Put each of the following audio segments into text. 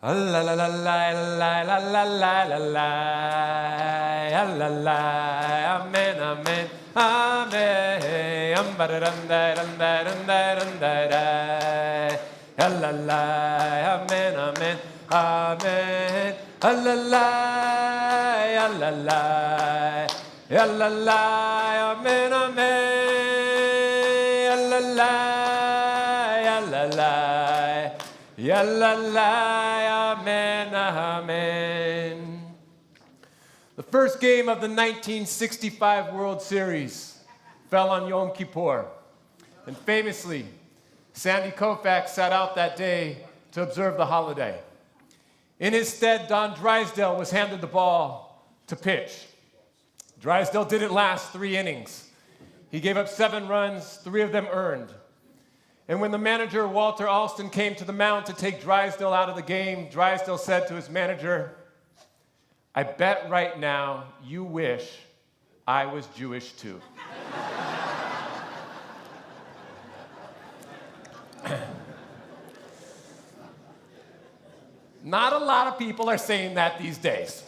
La la la la la la la la la la la, amen, amen, amen. La la, amen, amen, amen. La la, la la, la la, amen, amen. La la, la la. Yalalai, amen, amen. The first game of the 1965 World Series fell on Yom Kippur. And famously, Sandy Koufax sat out that day to observe the holiday. In his stead, Don Drysdale was handed the ball to pitch. Drysdale didn't last 3 innings. He gave up 7 runs, 3 of them earned. And when the manager, Walter Alston, came to the mound to take Drysdale out of the game, Drysdale said to his manager, "I bet right now you wish I was Jewish too." Not a lot of people are saying that these days.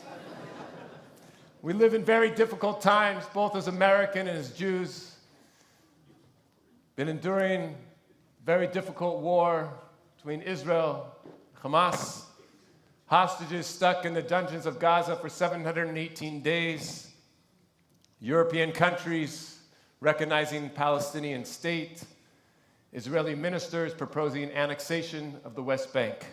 We live in very difficult times, both as American and as Jews. Been enduring very difficult war between Israel and Hamas. Hostages stuck in the dungeons of Gaza for 718 days. European countries recognizing Palestinian state. Israeli ministers proposing annexation of the West Bank.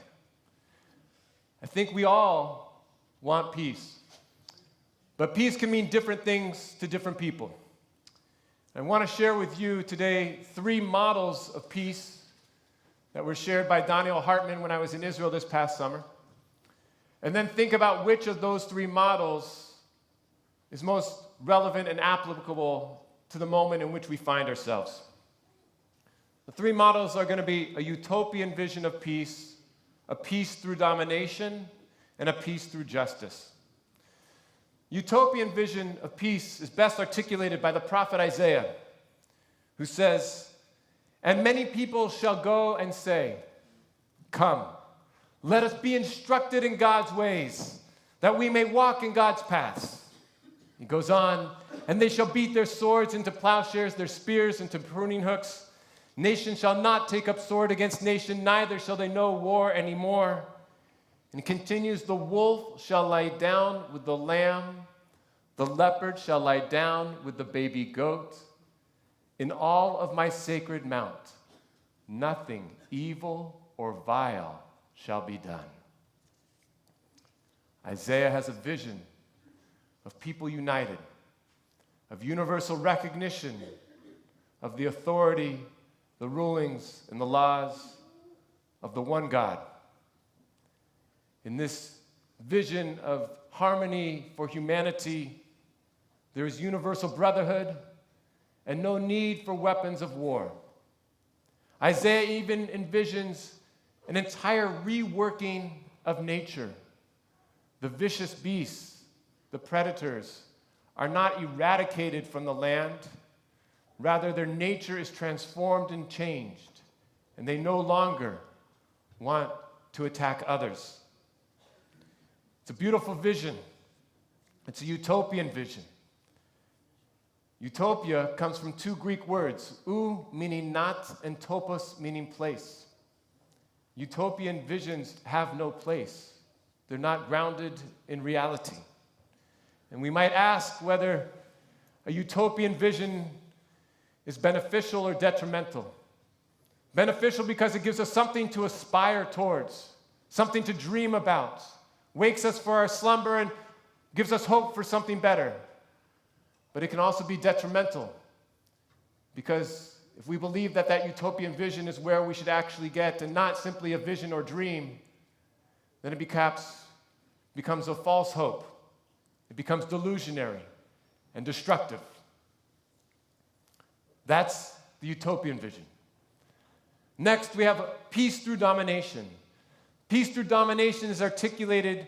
I think we all want peace. But peace can mean different things to different people. I want to share with you today 3 models of peace that were shared by Daniel Hartman when I was in Israel this past summer. And then think about which of those 3 models is most relevant and applicable to the moment in which we find ourselves. The 3 models are going to be a utopian vision of peace, a peace through domination, and a peace through justice. Utopian vision of peace is best articulated by the prophet Isaiah, who says, "And many people shall go and say, 'Come, let us be instructed in God's ways, that we may walk in God's paths.'" He goes on, "And they shall beat their swords into plowshares, their spears into pruning hooks. Nation shall not take up sword against nation, neither shall they know war anymore." And it continues, "The wolf shall lie down with the lamb, the leopard shall lie down with the baby goat. In all of my sacred mount, nothing evil or vile shall be done." Isaiah has a vision of people united, of universal recognition of the authority, the rulings, and the laws of the one God. In this vision of harmony for humanity, there is universal brotherhood and no need for weapons of war. Isaiah even envisions an entire reworking of nature. The vicious beasts, the predators, are not eradicated from the land. Rather, their nature is transformed and changed, and they no longer want to attack others. It's a beautiful vision. It's a utopian vision. Utopia comes from 2 Greek words, ou meaning not and topos meaning place. Utopian visions have no place. They're not grounded in reality. And we might ask whether a utopian vision is beneficial or detrimental. Beneficial because it gives us something to aspire towards, something to dream about, wakes us for our slumber and gives us hope for something better. But it can also be detrimental because if we believe that that utopian vision is where we should actually get and not simply a vision or dream, then it becomes a false hope. It becomes delusionary and destructive. That's the utopian vision. Next, we have peace through domination. Peace through domination is articulated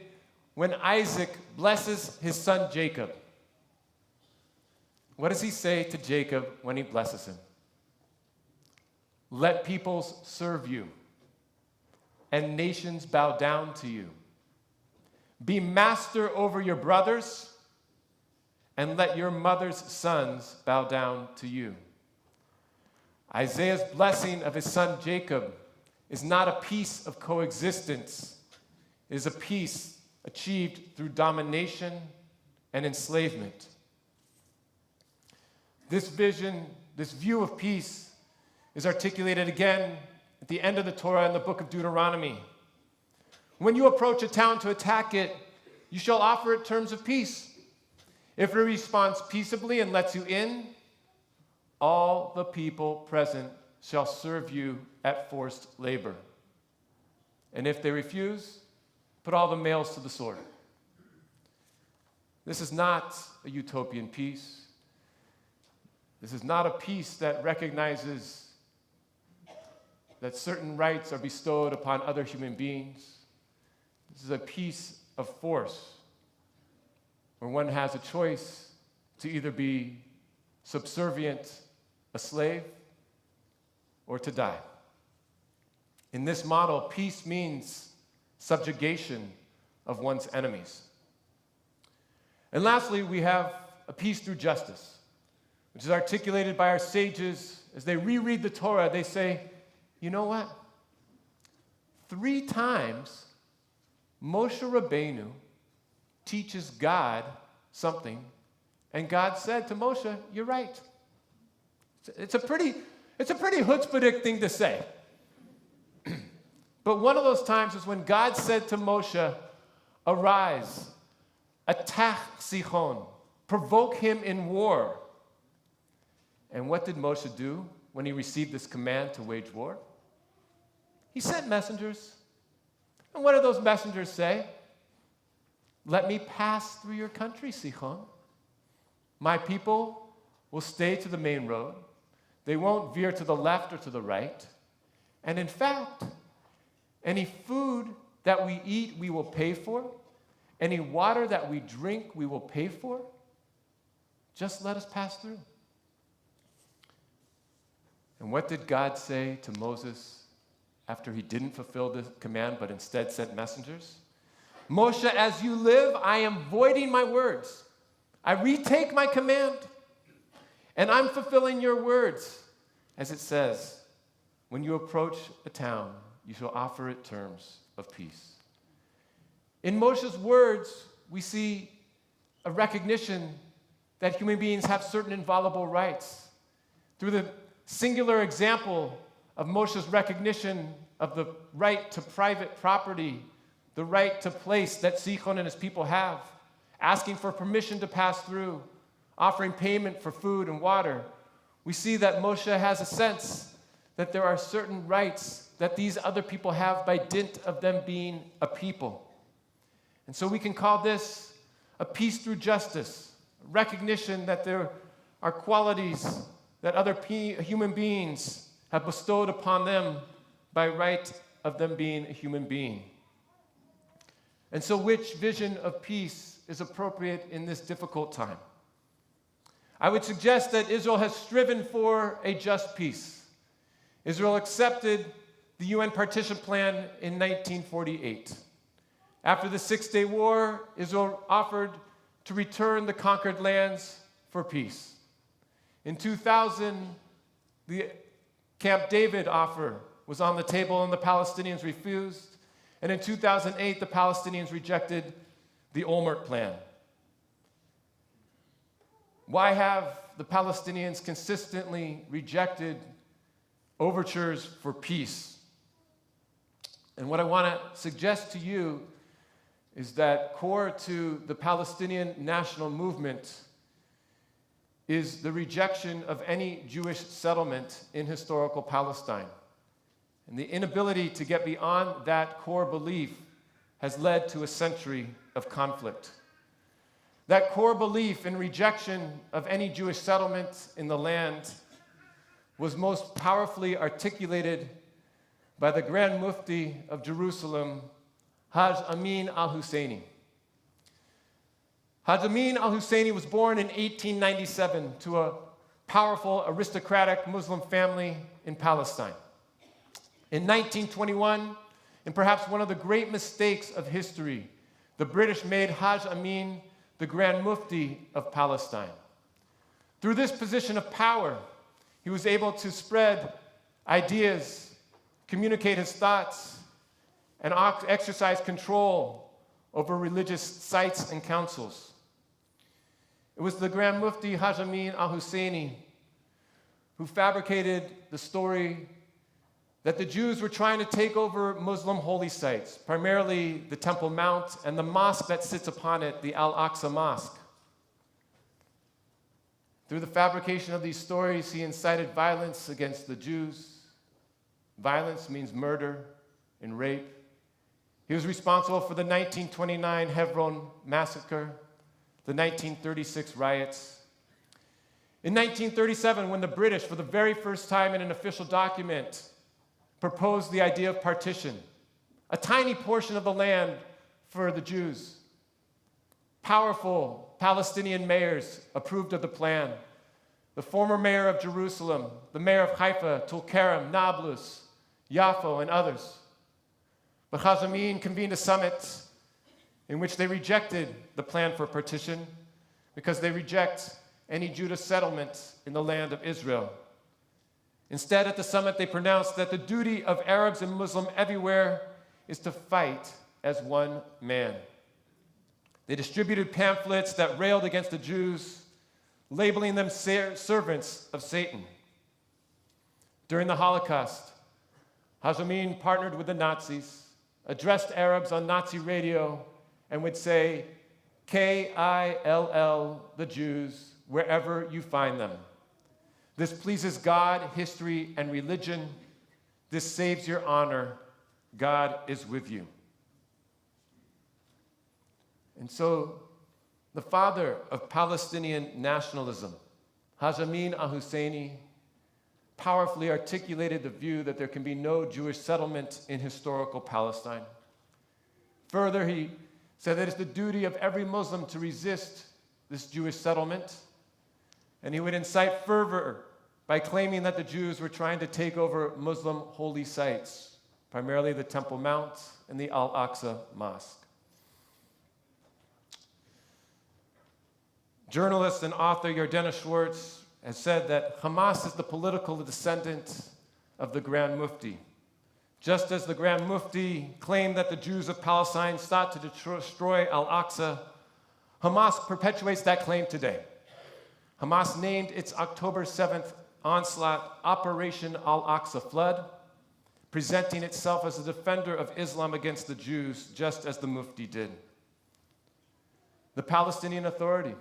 when Isaac blesses his son Jacob. What does he say to Jacob when he blesses him? "Let peoples serve you, and nations bow down to you. Be master over your brothers, and let your mother's sons bow down to you. Isaiah's blessing of his son Jacob is not a peace of coexistence. It is a peace achieved through domination and enslavement. This vision, this view of peace, is articulated again at the end of the Torah in the book of Deuteronomy. When you approach a town to attack it, you shall offer it terms of peace. If it responds peaceably and lets you in, all the people present shall serve you at forced labor. And if they refuse, put all the males to the sword. This is not a utopian peace. This is not a peace that recognizes that certain rights are bestowed upon other human beings. This is a peace of force, where one has a choice to either be subservient, a slave, or to die. In this model, peace means subjugation of one's enemies. And lastly, we have a peace through justice, which is articulated by our sages. As they reread the Torah, they say, you know what? 3 times Moshe Rabbeinu teaches God something, and God said to Moshe, you're right. It's a pretty chutzpahdik thing to say. But one of those times is when God said to Moshe, arise, attack Sichon, provoke him in war. And what did Moshe do when he received this command to wage war? He sent messengers. And what did those messengers say? Let me pass through your country, Sichon. My people will stay to the main road. They won't veer to the left or to the right. And in fact, any food that we eat, we will pay for. Any water that we drink, we will pay for. Just let us pass through. And what did God say to Moses after he didn't fulfill the command but instead sent messengers? Moshe, as you live, I am voiding my words. I retake my command, and I'm fulfilling your words. As it says, when you approach a town, you shall offer it terms of peace. In Moshe's words, we see a recognition that human beings have certain inviolable rights. Through the singular example of Moshe's recognition of the right to private property, the right to place that Sichon and his people have, asking for permission to pass through, offering payment for food and water, we see that Moshe has a sense that there are certain rights that these other people have by dint of them being a people. And so we can call this a peace through justice, recognition that there are qualities that other human beings have bestowed upon them by right of them being a human being. And so which vision of peace is appropriate in this difficult time? I would suggest that Israel has striven for a just peace. Israel accepted the UN partition plan in 1948. After the Six-Day War, Israel offered to return the conquered lands for peace. In 2000, the Camp David offer was on the table and the Palestinians refused. And in 2008, the Palestinians rejected the Olmert Plan. Why have the Palestinians consistently rejected overtures for peace? And what I want to suggest to you is that core to the Palestinian national movement is the rejection of any Jewish settlement in historical Palestine. And the inability to get beyond that core belief has led to a century of conflict. That core belief in rejection of any Jewish settlement in the land was most powerfully articulated by the Grand Mufti of Jerusalem, Haj Amin al-Husseini. Haj Amin al-Husseini was born in 1897 to a powerful aristocratic Muslim family in Palestine. In 1921, In perhaps one of the great mistakes of history, the British made Haj Amin the Grand Mufti of Palestine. Through this position of power, he was able to spread ideas, communicate his thoughts, and exercise control over religious sites and councils. It was the Grand Mufti Haj Amin al-Husseini who fabricated the story that the Jews were trying to take over Muslim holy sites, primarily the Temple Mount and the mosque that sits upon it, the Al-Aqsa Mosque. Through the fabrication of these stories, he incited violence against the Jews. Violence means murder and rape. He was responsible for the 1929 Hebron massacre, the 1936 riots. In 1937, when the British, for the very first time in an official document, proposed the idea of partition, a tiny portion of the land for the Jews, powerful Palestinian mayors approved of the plan. The former mayor of Jerusalem, the mayor of Haifa, Tulkarem, Nablus, Yafo, and others. But Haj Amin convened a summit in which they rejected the plan for partition because they reject any Judah settlement in the land of Israel. Instead, at the summit, they pronounced that the duty of Arabs and Muslims everywhere is to fight as one man. They distributed pamphlets that railed against the Jews, labeling them servants of Satan. During the Holocaust, Haj Amin partnered with the Nazis, addressed Arabs on Nazi radio, and would say, K-I-L-L, the Jews, wherever you find them. This pleases God, history, and religion. This saves your honor. God is with you. And so, the father of Palestinian nationalism, Haj Amin al-Husseini, powerfully articulated the view that there can be no Jewish settlement in historical Palestine. Further, he said that it's the duty of every Muslim to resist this Jewish settlement, and he would incite fervor by claiming that the Jews were trying to take over Muslim holy sites, primarily the Temple Mount and the Al-Aqsa Mosque. Journalist and author Yardena Schwartz has said that Hamas is the political descendant of the Grand Mufti. Just as the Grand Mufti claimed that the Jews of Palestine sought to destroy Al-Aqsa, Hamas perpetuates that claim today. Hamas named its October 7th onslaught Operation Al-Aqsa Flood, presenting itself as a defender of Islam against the Jews, just as the Mufti did. The Palestinian Authority,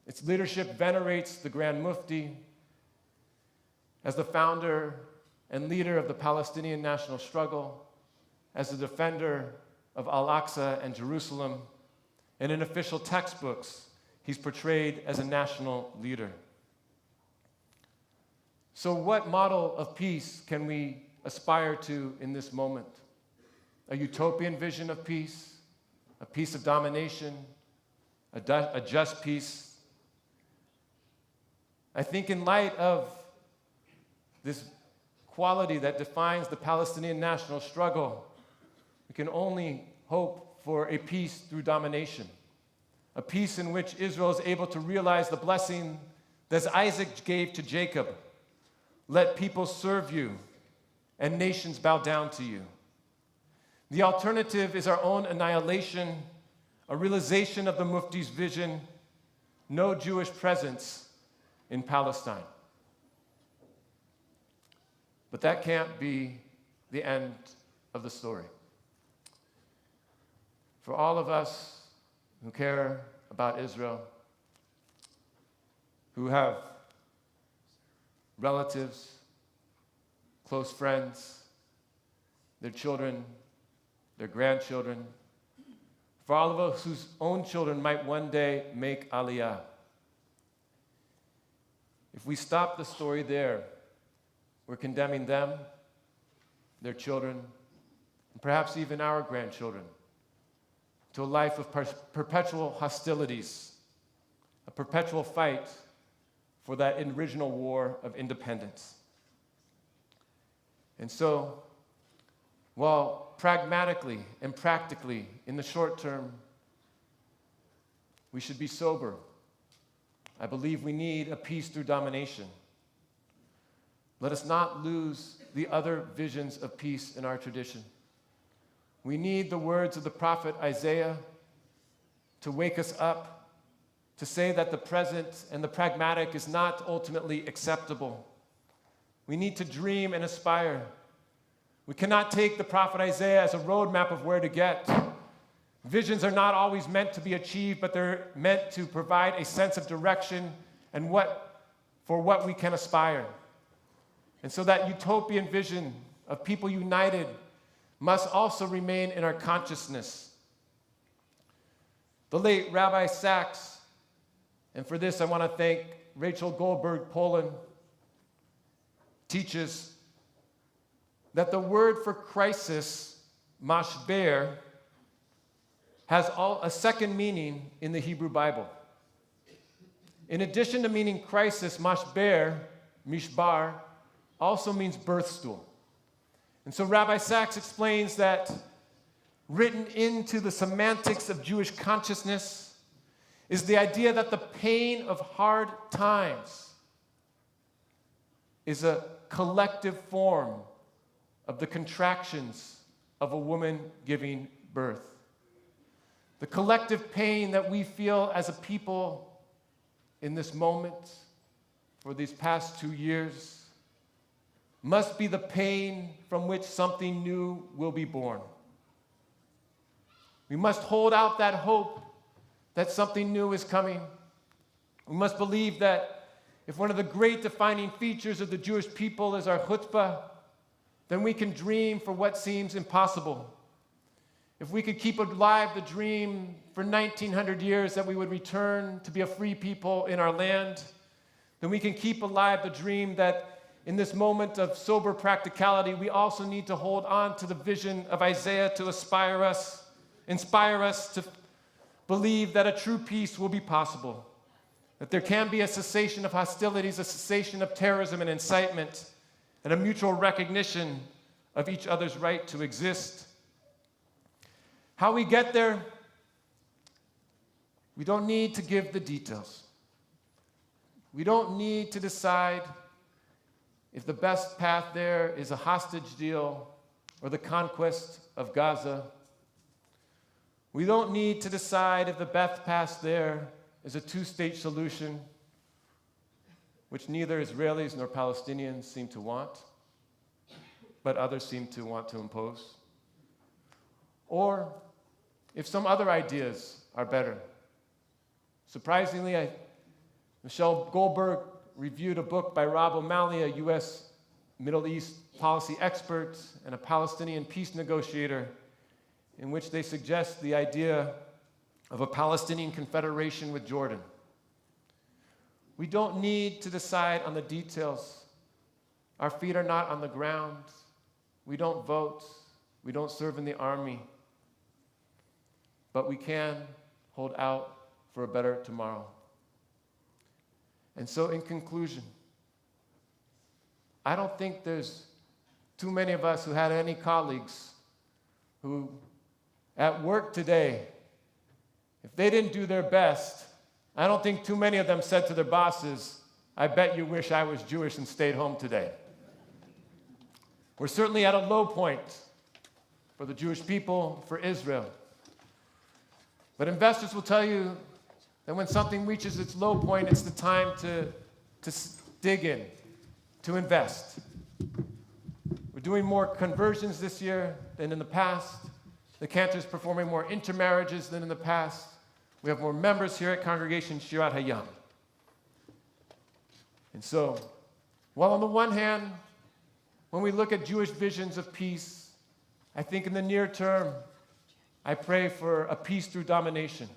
its leadership venerates the Grand Mufti as the founder and leader of the Palestinian national struggle, as the defender of Al-Aqsa and Jerusalem, and in official textbooks, he's portrayed as a national leader. So what model of peace can we aspire to in this moment? A utopian vision of peace, a peace of domination, a just peace? I think in light of this quality that defines the Palestinian national struggle, we can only hope for a peace through domination, a peace in which Israel is able to realize the blessing that Isaac gave to Jacob. Let people serve you and nations bow down to you. The alternative is our own annihilation, a realization of the Mufti's vision, no Jewish presence in Palestine. But that can't be the end of the story. For all of us who care about Israel, who have relatives, close friends, their children, their grandchildren, for all of us whose own children might one day make Aliyah. If we stop the story there, we're condemning them, their children, and perhaps even our grandchildren, to a life of perpetual hostilities, a perpetual fight for that original war of independence. And so, while pragmatically and practically in the short term, we should be sober. I believe we need a peace through domination. Let us not lose the other visions of peace in our tradition. We need the words of the prophet Isaiah to wake us up, to say that the present and the pragmatic is not ultimately acceptable. We need to dream and aspire. We cannot take the prophet Isaiah as a roadmap of where to get. Visions are not always meant to be achieved, but they're meant to provide a sense of direction and for what we can aspire. And so that utopian vision of people united must also remain in our consciousness. The late Rabbi Sachs, and for this I want to thank Rachel Goldberg Poland, teaches that the word for crisis, mashber, has a second meaning in the Hebrew Bible. In addition to meaning crisis, mashber, mishbar, also means birth stool. And so Rabbi Sachs explains that written into the semantics of Jewish consciousness is the idea that the pain of hard times is a collective form of the contractions of a woman giving birth. The collective pain that we feel as a people in this moment for these past 2 years must be the pain from which something new will be born. We must hold out that hope that something new is coming. We must believe that if one of the great defining features of the Jewish people is our chutzpah, then we can dream for what seems impossible. If we could keep alive the dream for 1900 years that we would return to be a free people in our land, then we can keep alive the dream that in this moment of sober practicality, we also need to hold on to the vision of Isaiah to inspire us to believe that a true peace will be possible, that there can be a cessation of hostilities, a cessation of terrorism and incitement, and a mutual recognition of each other's right to exist. How we get there, we don't need to give the details. We don't need to decide if the best path there is a hostage deal or the conquest of Gaza. We don't need to decide if the best path there is a two-state solution, which neither Israelis nor Palestinians seem to want, but others seem to want to impose. Or if some other ideas are better. Surprisingly, Michelle Goldberg reviewed a book by Rob O'Malley, a U.S. Middle East policy expert and a Palestinian peace negotiator, in which they suggest the idea of a Palestinian confederation with Jordan. We don't need to decide on the details. Our feet are not on the ground. We don't vote. We don't serve in the army. But we can hold out for a better tomorrow. And so in conclusion, I don't think there's too many of us who had any colleagues who at work today, if they didn't do their best, I don't think too many of them said to their bosses, "I bet you wish I was Jewish and stayed home today." We're certainly at a low point for the Jewish people, for Israel. But investors will tell you that when something reaches its low point, it's the time to dig in, to invest. We're doing more conversions this year than in the past. The Cantor's performing more intermarriages than in the past. We have more members here at Congregation Shirat Hayam. And so, while on the one hand, when we look at Jewish visions of peace, I think in the near term, I pray for a peace through domination.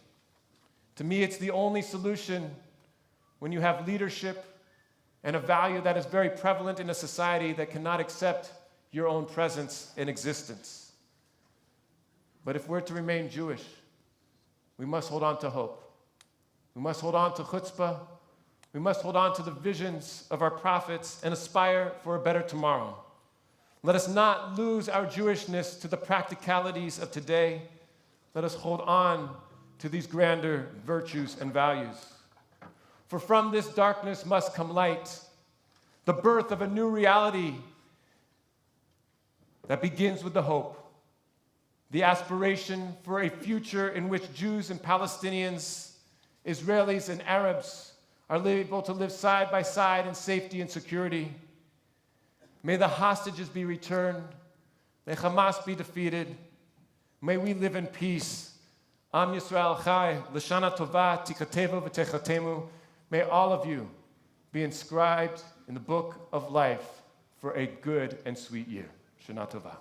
To me, it's the only solution when you have leadership and a value that is very prevalent in a society that cannot accept your own presence and existence. But if we're to remain Jewish, we must hold on to hope. We must hold on to chutzpah. We must hold on to the visions of our prophets and aspire for a better tomorrow. Let us not lose our Jewishness to the practicalities of today. Let us hold on to these grander virtues and values. For from this darkness must come light, the birth of a new reality that begins with the hope, the aspiration for a future in which Jews and Palestinians, Israelis and Arabs are able to live side by side in safety and security. May the hostages be returned. May Hamas be defeated. May we live in peace. Am Yisrael Chai, L'shana Tova, Tikatevu v'Techatemu. May all of you be inscribed in the book of life for a good and sweet year. Shana Tova.